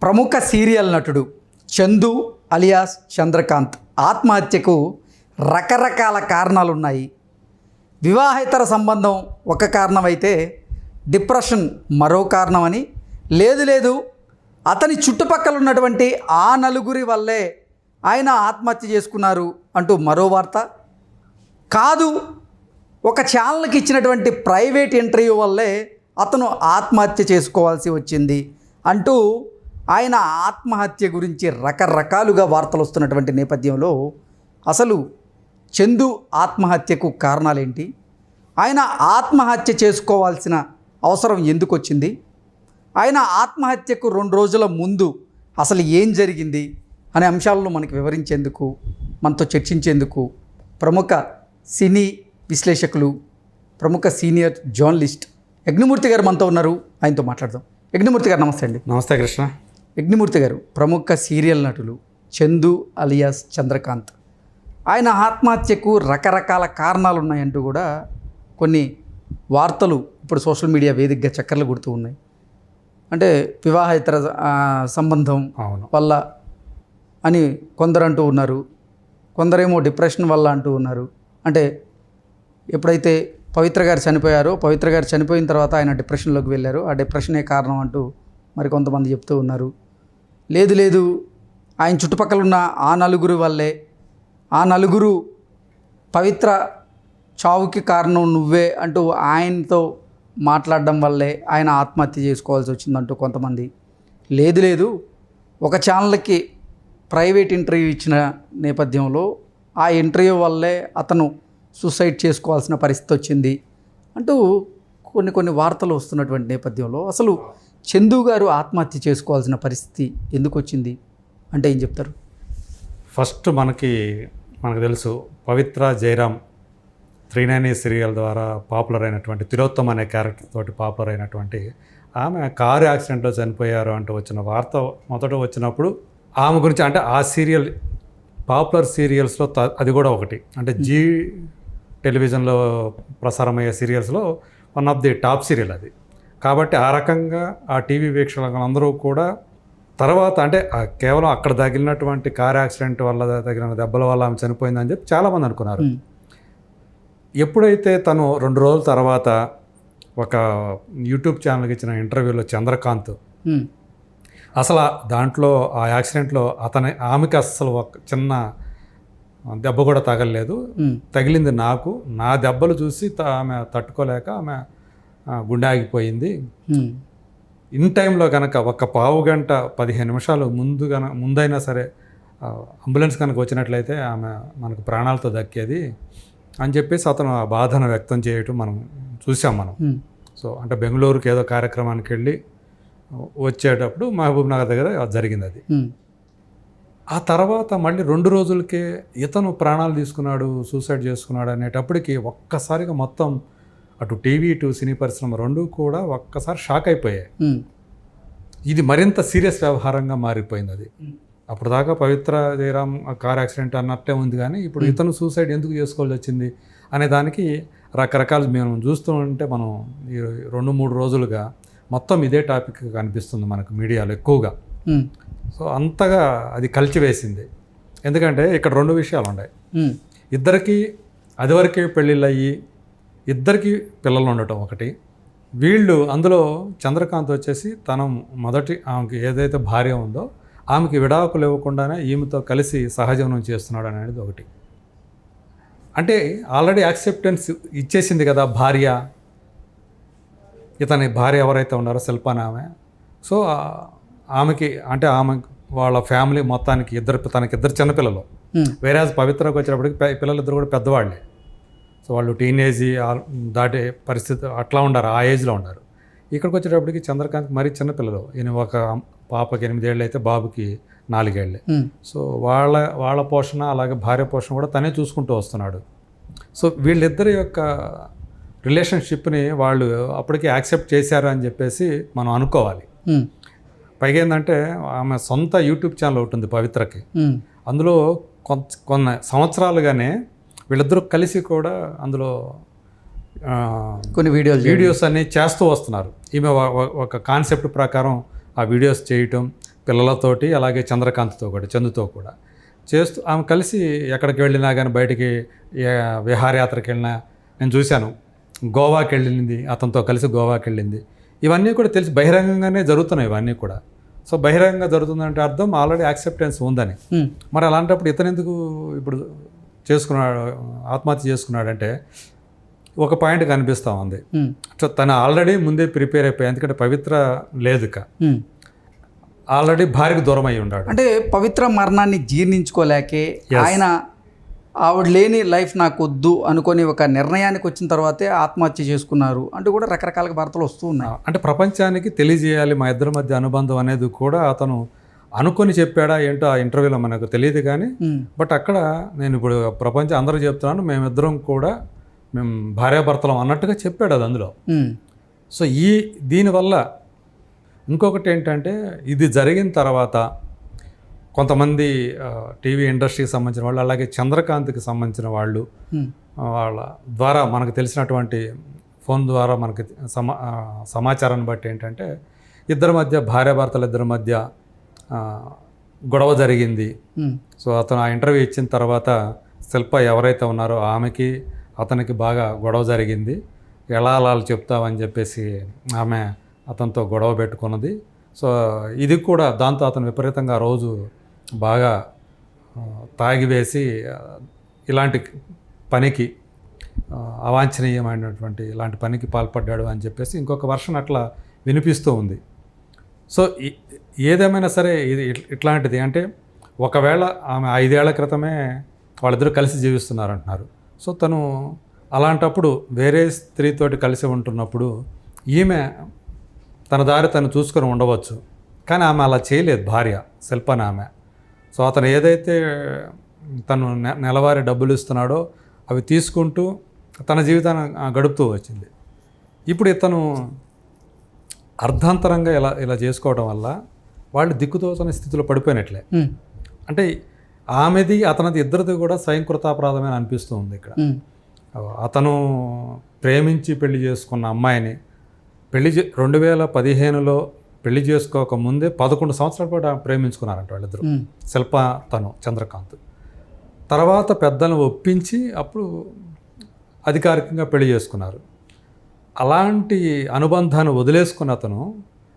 ప్రముఖ సీరియల్ నటుడు చందు అలియాస్ చంద్రకాంత్ ఆత్మహత్యకు రకరకాల కారణాలు ఉన్నాయి. వివాహేతర సంబంధం ఒక కారణమైతే డిప్రెషన్ మరో కారణమని, లేదు అతని చుట్టుపక్కల ఉన్నటువంటి ఆ నలుగురి వల్లే ఆయన ఆత్మహత్య చేసుకున్నారు అంటూ మరో వార్త, కాదు ఒక ఛానల్కి ఇచ్చినటువంటి ప్రైవేట్ ఇంటర్వ్యూ వల్లే అతను ఆత్మహత్య చేసుకోవాల్సి వచ్చింది అంటూ ఆయన ఆత్మహత్య గురించి రకరకాలుగా వార్తలు వస్తున్నటువంటి నేపథ్యంలో అసలు చందు ఆత్మహత్యకు కారణాలేంటి, ఆయన ఆత్మహత్య చేసుకోవాల్సిన అవసరం ఎందుకు వచ్చింది, ఆయన ఆత్మహత్యకు 2 రోజుల ముందు అసలు ఏం జరిగింది అనే అంశాలను మనకు వివరించేందుకు, మనతో చర్చించేందుకు ప్రముఖ సినీ విశ్లేషకులు, ప్రముఖ సీనియర్ జర్నలిస్ట్ యజ్ఞమూర్తి గారు మనతో ఉన్నారు. ఆయనతో మాట్లాడదాం. యజ్ఞమూర్తి గారు నమస్తే అండి. నమస్తే కృష్ణ. యజ్ఞమూర్తి గారు ప్రముఖ సీరియల్ నటులు చందు అలియాస్ చంద్రకాంత్, ఆయన ఆత్మహత్యకు రకరకాల కారణాలు ఉన్నాయంటూ కూడా కొన్ని వార్తలు ఇప్పుడు సోషల్ మీడియా వేదికగా చక్కర్లు కొడుతూ ఉన్నాయి. అంటే వివాహేతర సంబంధం వల్ల అని కొందరు అంటూ ఉన్నారు, కొందరేమో డిప్రెషన్ వల్ల అంటూ ఉన్నారు. అంటే ఎప్పుడైతే పవిత్ర గారు చనిపోయారో, పవిత్ర గారు చనిపోయిన తర్వాత ఆయన డిప్రెషన్లోకి వెళ్ళారు, ఆ డిప్రెషనే కారణం అంటూ మరి కొంతమంది చెప్తూ ఉన్నారు. లేదు ఆయన చుట్టుపక్కల ఉన్న ఆ నలుగురు వల్లే, ఆ నలుగురు పవిత్ర చావుకి కారణం నువ్వే అంటూ ఆయనతో మాట్లాడడం వల్లే ఆయన ఆత్మహత్య చేసుకోవాల్సి వచ్చిందంటూ కొంతమంది, లేదు ఒక ఛానల్కి ప్రైవేట్ ఇంటర్వ్యూ ఇచ్చిన నేపథ్యంలో ఆ ఇంటర్వ్యూ వల్లే అతను సూసైడ్ చేసుకోవాల్సిన పరిస్థితి వచ్చింది అంటూ కొన్ని వార్తలు వస్తున్నటువంటి నేపథ్యంలో అసలు చందు గారు ఆత్మహత్య చేసుకోవాల్సిన పరిస్థితి ఎందుకు వచ్చింది అంటే ఏం చెప్తారు? ఫస్ట్ మనకు తెలుసు, పవిత్ర జయరాం 390 సీరియల్ ద్వారా పాపులర్ అయినటువంటి తిలోత్తమ అనే క్యారెక్టర్ తోటి పాపులర్ అయినటువంటి ఆమె కారు యాక్సిడెంట్లో చనిపోయారు అంటూ వచ్చిన వార్త మొదట వచ్చినప్పుడు ఆమె గురించి, అంటే ఆ సీరియల్ పాపులర్ సీరియల్స్లో అది కూడా ఒకటి, అంటే జీ టెలివిజన్లో ప్రసారమయ్యే సీరియల్స్లో one of the top serial అది. కాబట్టి ఆ రకంగా ఆ టీవీ వీక్షకులందరూ కూడా తర్వాత, అంటే కేవలం అక్కడ తగిలినటువంటి కార్ యాక్సిడెంట్ వల్ల తగిలిన దెబ్బల వల్ల ఆమె చనిపోయిందని చెప్పి చాలామంది అనుకున్నారు. ఎప్పుడైతే తను 2 రోజుల తర్వాత ఒక యూట్యూబ్ ఛానల్కి ఇచ్చిన ఇంటర్వ్యూలో చంద్రకాంత్ అసలు దాంట్లో ఆ యాక్సిడెంట్లో ఆమెకి అసలు ఒక చిన్న దెబ్బ కూడా తగలలేదు, తగిలింది నాకు, నా దెబ్బలు చూసి ఆమె తట్టుకోలేక ఆమె గుండె ఆగిపోయింది. ఇన్ టైంలో కనుక ఒక పావు గంట 15 నిమిషాలు ముందైనా సరే అంబులెన్స్ కనుక వచ్చినట్లయితే ఆమె మనకు ప్రాణాలతో దక్కేది అని చెప్పేసి అతను ఆ బాధను వ్యక్తం చేయటం మనం చూసాం. సో అంటే బెంగళూరుకి ఏదో కార్యక్రమానికి వెళ్ళి వచ్చేటప్పుడు మహబూబ్ నగర్ దగ్గర జరిగింది అది. ఆ తర్వాత మళ్ళీ 2 రోజులకే ఇతను ప్రాణాలు తీసుకున్నాడు, సూసైడ్ చేసుకున్నాడు అనేటప్పటికి ఒక్కసారిగా మొత్తం అటు టీవీ ఇటు సినీ పరిశ్రమ 2 కూడా ఒక్కసారి షాక్ అయిపోయాయి. ఇది మరింత సీరియస్ వ్యవహారంగా మారిపోయింది అది. అప్పుడు దాకా పవిత్ర జయరాం కార్ యాక్సిడెంట్ అన్నట్టే ఉంది, కానీ ఇప్పుడు ఇతను సూసైడ్ ఎందుకు చేసుకోవాల్సి వచ్చింది అనే దానికి రకరకాలు మేము చూస్తూ ఉంటే మనం ఈ 2-3 రోజులుగా మొత్తం ఇదే టాపిక్ కనిపిస్తుంది మనకు మీడియాలో ఎక్కువగా. సో అంతగా అది కలిచివేసింది. ఎందుకంటే ఇక్కడ 2 విషయాలు ఉన్నాయి. ఇద్దరికి అదివరకే పెళ్ళిళ్ళు అయ్యి ఇద్దరికి పిల్లలు ఉండటం ఒకటి, వీళ్ళు అందులో చంద్రకాంత్ వచ్చేసి తన మొదటి ఆమెకి ఏదైతే భార్య ఉందో ఆమెకి విడాకులు ఇవ్వకుండానే ఈమెతో కలిసి సహజీవనం చేస్తున్నాడు అనేది ఒకటి. అంటే ఆల్రెడీ యాక్సెప్టెన్స్ ఇచ్చేసింది కదా భార్య, ఇతని భార్య ఎవరైతే ఉన్నారో శిల్పాని ఆమె. సో ఆమెకి, అంటే ఆమె వాళ్ళ ఫ్యామిలీ మొత్తానికి తనకిద్దరు చిన్నపిల్లలు, వేరే పవిత్రకు వచ్చేటప్పటికి పిల్లలిద్దరు కూడా పెద్దవాళ్ళే. సో వాళ్ళు టీనేజ్ దాటే పరిస్థితి అట్లా ఉన్నారు, ఆ ఏజ్లో ఉన్నారు. ఇక్కడికి వచ్చేటప్పటికి చంద్రకాంత్ మరీ చిన్నపిల్లలు, ఈయన ఒక పాపకి 8 ఏళ్ళు అయితే బాబుకి 4 ఏళ్ళే. సో వాళ్ళ పోషణ అలాగే భార్య పోషణ కూడా తనే చూసుకుంటూ వస్తున్నాడు. సో వీళ్ళిద్దరి యొక్క రిలేషన్షిప్ని వాళ్ళు అప్పటికి యాక్సెప్ట్ చేశారు అని చెప్పేసి మనం అనుకోవాలి. పైగా ఏంటంటే ఆమె సొంత యూట్యూబ్ ఛానల్ ఒకటి ఉంది పవిత్రకి, అందులో కొన్ని సంవత్సరాలుగానే వీళ్ళిద్దరూ కలిసి కూడా అందులో కొన్ని వీడియోస్ అన్నీ చేస్తూ వస్తున్నారు. ఈమె ఒక కాన్సెప్ట్ ప్రకారం ఆ వీడియోస్ చేయటం, పిల్లలతోటి అలాగే చంద్రకాంత్తో కూడా చందుతో కూడా చేస్తూ ఆమె కలిసి ఎక్కడికి వెళ్ళినా కానీ బయటికి విహారయాత్రకి వెళ్ళినా నేను చూశాను. గోవాకి వెళ్ళింది, అతనితో కలిసి గోవాకి వెళ్ళింది. ఇవన్నీ కూడా తెలిసి బహిరంగంగానే జరుగుతున్నాయి ఇవన్నీ కూడా. సో బహిరంగంగా జరుగుతుందంటే అర్థం ఆల్రెడీ యాక్సెప్టెన్స్ ఉందని. మరి అలాంటప్పుడు ఇతను ఎందుకు ఇప్పుడు చేసుకున్నాడు, ఆత్మహత్య చేసుకున్నాడంటే ఒక పాయింట్ కనిపిస్తూ ఉంది. సో తను ఆల్రెడీ ముందే ప్రిపేర్ అయిపోయి, ఎందుకంటే పవిత్ర లేదుక ఆల్రెడీ భార్యకు దూరం అయి ఉన్నాడు. అంటే పవిత్ర మరణాన్ని జీర్ణించుకోలేకే ఆయన ఆవిడ లేని లైఫ్ నాకు వద్దు అనుకొని ఒక నిర్ణయానికి వచ్చిన తర్వాతే ఆత్మహత్య చేసుకున్నారు అంటూ కూడా రకరకాల వార్తలు వస్తూ ఉన్నాయి. అంటే ప్రపంచానికి తెలియజేయాలి మా ఇద్దరి మధ్య అనుబంధం అనేది కూడా అతను అనుకొని చెప్పాడా ఏంటో ఆ ఇంటర్వ్యూలో మనకు తెలియదు కానీ, బట్ అక్కడ నేను ఇప్పుడు ప్రపంచం అందరూ చెప్తున్నాను మేమిద్దరం కూడా మేము భార్యాభర్తలం అన్నట్టుగా చెప్పాడు అది అందులో. సో దీనివల్ల ఇంకొకటి ఏంటంటే ఇది జరిగిన తర్వాత కొంతమంది టీవీ ఇండస్ట్రీకి సంబంధించిన వాళ్ళు, అలాగే చంద్రకాంత్కి సంబంధించిన వాళ్ళు వాళ్ళ ద్వారా మనకు తెలిసినటువంటి ఫోన్ ద్వారా మనకి సమాచారాన్ని బట్టి ఏంటంటే ఇద్దరి మధ్య భార్యాభర్తల ఇద్దరి మధ్య గొడవ జరిగింది. సో అతను ఆ ఇంటర్వ్యూ ఇచ్చిన తర్వాత శిల్ప ఎవరైతే ఉన్నారో ఆమెకి అతనికి బాగా గొడవ జరిగింది. ఎలా అలా చెప్తావని చెప్పేసి ఆమె అతనితో గొడవ పెట్టుకున్నది. సో ఇది కూడా దాంతో అతను విపరీతంగా రోజు బాగా తాగివేసి ఇలాంటి పనికి అవాంఛనీయమైనటువంటి ఇలాంటి పనికి పాల్పడ్డాడు అని చెప్పేసి ఇంకొక వర్షన్ అట్లా వినిపిస్తూ ఉంది. సో ఏదేమైనా సరే ఇది ఇట్లాంటిది అంటే ఒకవేళ ఆమె 5 ఏళ్ల క్రితమే వాళ్ళిద్దరూ కలిసి జీవిస్తున్నారంటున్నారు. సో తను అలాంటప్పుడు వేరే స్త్రీతోటి కలిసి ఉంటున్నప్పుడు ఈమె తన దారి తను చూసుకొని ఉండవచ్చు, కానీ ఆమె అలా చేయలేదు భార్య శిల్పని ఆమె. సో అతను ఏదైతే తను నెలవారీ డబ్బులు ఇస్తున్నాడో అవి తీసుకుంటూ తన జీవితాన్ని గడుపుతూ వచ్చింది. ఇప్పుడు ఇతను అర్ధాంతరంగా ఇలా చేసుకోవడం వల్ల వాళ్ళు దిక్కుతోచని స్థితిలో పడిపోయినట్లే. అంటే ఆమెది అతనిది ఇద్దరిది కూడా స్వయంకృతాపరాధమే అనిపిస్తూ ఉంది ఇక్కడ. అతను ప్రేమించి పెళ్లి చేసుకున్న అమ్మాయిని 2015లో పెళ్లి చేసుకోక ముందే 11 సంవత్సరాల పాటు ప్రేమించుకున్నారంట వాళ్ళిద్దరు, శిల్ప తను చంద్రకాంత్. తర్వాత పెద్దలను ఒప్పించి అప్పుడు అధికారికంగా పెళ్లి చేసుకున్నారు. అలాంటి అనుబంధాన్ని వదిలేసుకున్న అతను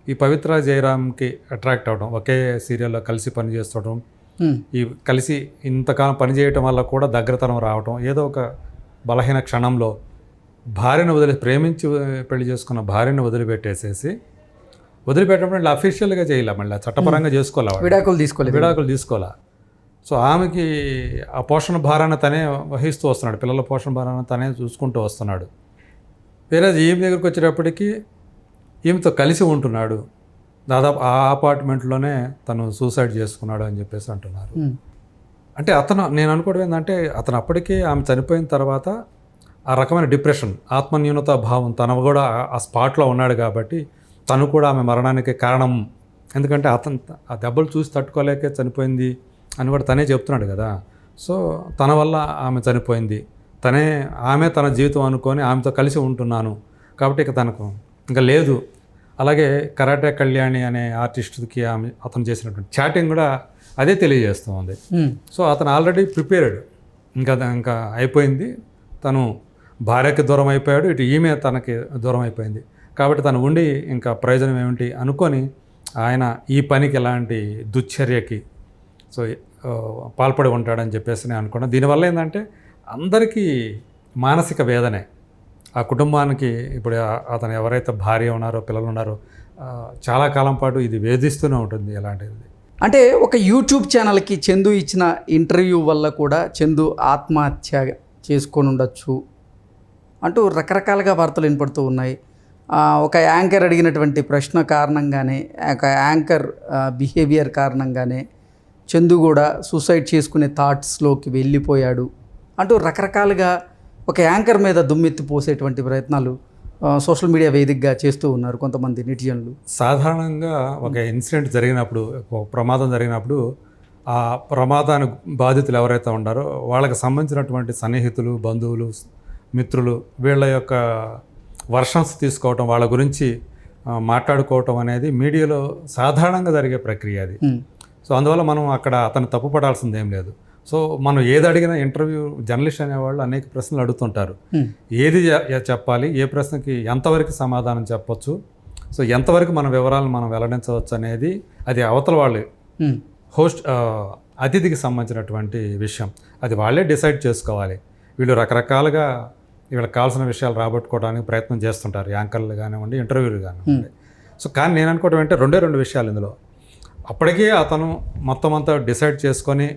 ఈ పవిత్ర జయరామ్కి అట్రాక్ట్ అవ్వడం, ఒకే సీరియల్లో కలిసి పనిచేస్తడం, ఈ కలిసి ఇంతకాలం పనిచేయటం వల్ల కూడా దగ్గరతనం రావటం, ఏదో ఒక బలహీన క్షణంలో భార్యను ప్రేమించి పెళ్లి చేసుకున్న భార్యను వదిలిపెట్టడం అఫీషియల్గా చేయలే, మళ్ళీ చట్టపరంగా చేసుకోవాలి, విడాకులు తీసుకోలే. సో ఆమెకి ఆ పోషణ భారాన్ని తనే వహిస్తూ వస్తున్నాడు, పిల్లల పోషణ భారాన్ని తనే చూసుకుంటూ వస్తున్నాడు. వేరే ఈమె దగ్గరికి వచ్చేటప్పటికి ఈమెతో కలిసి ఉంటున్నాడు, దాదాపు ఆ అపార్ట్మెంట్లోనే తను సూసైడ్ చేసుకున్నాడు అని చెప్పేసి అంటున్నారు. అంటే నేను అనుకోవడం ఏంటంటే అతను అప్పటికే ఆమె చనిపోయిన తర్వాత ఆ రకమైన డిప్రెషన్, ఆత్మన్యూనతా భావం తను కూడా ఆ స్పాట్లో ఉన్నాడు కాబట్టి తను కూడా ఆమె మరణానికి కారణం, ఎందుకంటే అతను ఆ దెబ్బలు చూసి తట్టుకోలేకే చనిపోయింది అని కూడా తనే చెప్తున్నాడు కదా. సో తన వల్ల ఆమె చనిపోయింది, ఆమె తన జీవితం అనుకొని ఆమెతో కలిసి ఉంటున్నాను కాబట్టి ఇక తనకు ఇంకా లేదు. అలాగే కరాటే కళ్యాణి అనే ఆర్టిస్ట్కి అతను చేసినటువంటి చాటింగ్ కూడా అదే తెలియజేస్తుంది. సో అతను ఆల్రెడీ ప్రిపేర్డ్, ఇంకా అయిపోయింది, తను భార్యకి దూరం అయిపోయాడు, ఇటు ఈమె తనకి దూరం అయిపోయింది కాబట్టి తను ఉండి ఇంకా ప్రయోజనం ఏమిటి అనుకొని ఆయన ఈ పనికి ఎలాంటి దుశ్చర్యకి సో పాల్పడి ఉంటాడని చెప్పేసి నేను అనుకున్నాను. దీనివల్ల ఏంటంటే అందరికీ మానసిక వేదనే, ఆ కుటుంబానికి ఇప్పుడు అతను ఎవరైతే భార్య ఉన్నారో పిల్లలు ఉన్నారో చాలా కాలం పాటు ఇది వేధిస్తూనే ఉంటుంది ఎలాంటిది. అంటే ఒక యూట్యూబ్ ఛానల్కి చందు ఇచ్చిన ఇంటర్వ్యూ వల్ల కూడా చందు ఆత్మహత్య చేసుకొని ఉండొచ్చు అంటూ రకరకాలుగా వార్తలు వినపడుతూ ఉన్నాయి. ఒక యాంకర్ అడిగినటువంటి ప్రశ్న కారణంగానే, ఒక యాంకర్ బిహేవియర్ కారణంగానే చందు కూడా సూసైడ్ చేసుకునే థాట్స్లోకి వెళ్ళిపోయాడు అంటూ రకరకాలుగా ఒక యాంకర్ మీద దుమ్మెత్తి పోసేటువంటి ప్రయత్నాలు సోషల్ మీడియా వేదికగా చేస్తూ ఉన్నారు కొంతమంది నెటిజన్లు. సాధారణంగా ఒక ఇన్సిడెంట్ జరిగినప్పుడు, ఒక ప్రమాదం జరిగినప్పుడు ఆ ప్రమాదానికి బాధితులు ఎవరైతే ఉన్నారో వాళ్ళకి సంబంధించినటువంటి సన్నిహితులు, బంధువులు, మిత్రులు వీళ్ళ యొక్క వర్షన్స్ తీసుకోవటం, వాళ్ళ గురించి మాట్లాడుకోవటం అనేది మీడియాలో సాధారణంగా జరిగే ప్రక్రియ అది. సో అందువల్ల మనం అక్కడ అతను తప్పు పడాల్సింది ఏం లేదు. సో మనం ఏది అడిగినా ఇంటర్వ్యూ జర్నలిస్ట్ అనేవాళ్ళు అనేక ప్రశ్నలు అడుగుతుంటారు. ఏది చెప్పాలి, ఏ ప్రశ్నకి ఎంతవరకు సమాధానం చెప్పొచ్చు, సో ఎంతవరకు మన వివరాలను మనం వెల్లడించవచ్చు అనేది అది అవతల వాళ్ళు హోస్ట్ అతిథికి సంబంధించినటువంటి విషయం. అది వాళ్ళే డిసైడ్ చేసుకోవాలి. వీళ్ళు రకరకాలుగా వీళ్ళకి కావాల్సిన విషయాలు రాబట్టుకోవడానికి ప్రయత్నం చేస్తుంటారు, యాంకర్లు కానివ్వండి, ఇంటర్వ్యూలు కానివ్వండి. సో కానీ నేను అనుకోవడం అంటే రెండు విషయాలు ఇందులో. అప్పటికే అతను మొత్తం అంతా డిసైడ్ చేసుకొని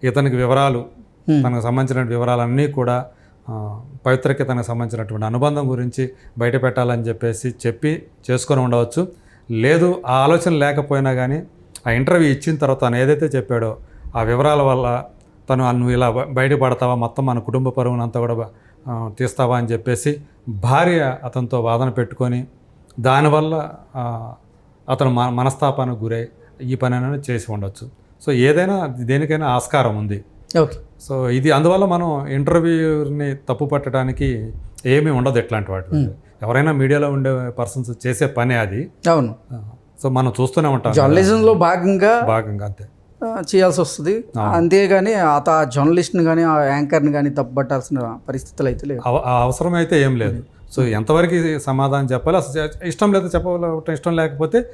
ఇతనికి వివరాలు, తనకు సంబంధించిన వివరాలన్నీ కూడా పవిత్రకి తనకు సంబంధించినటువంటి అనుబంధం గురించి బయట పెట్టాలని చెప్పి చేసుకొని ఉండవచ్చు. లేదు ఆ ఆలోచన లేకపోయినా కానీ ఆ ఇంటర్వ్యూ ఇచ్చిన తర్వాత తను ఏదైతే చెప్పాడో ఆ వివరాల వల్ల తను నువ్వు ఇలా బయటపడతావా, మొత్తం మన కుటుంబ పరువునంతా కూడా తీస్తావా అని చెప్పేసి భార్య అతనితో వాదన పెట్టుకొని దానివల్ల అతను మనస్తాపానికి గురై ఈ పని అనేది చేసి ఉండొచ్చు. సో ఏదైనా దేనికైనా ఆస్కారం ఉంది. ఓకే. సో ఇది అందువల్ల మనం ఇంటర్వ్యూని తప్పు పట్టడానికి ఏమీ ఉండదు. ఎట్లాంటి వాటి ఎవరైనా మీడియాలో ఉండే పర్సన్స్ చేసే పనే అది. అవును. సో మనం చూస్తూనే ఉంటాం, జర్నలిజంలో భాగంగా అంతే చేయాల్సి వస్తుంది. అంతేగాని ఆ జర్నలిస్ట్ని కానీ ఆ యాంకర్ని కానీ తప్పుపట్టాల్సిన పరిస్థితులు అయితే లేవు, అవసరం అయితే ఏం లేదు. సో ఎంతవరకు సమాధానం చెప్పాలి, అసలు ఇష్టం లేదా చెప్పాలి, ఇష్టం లేకపోతే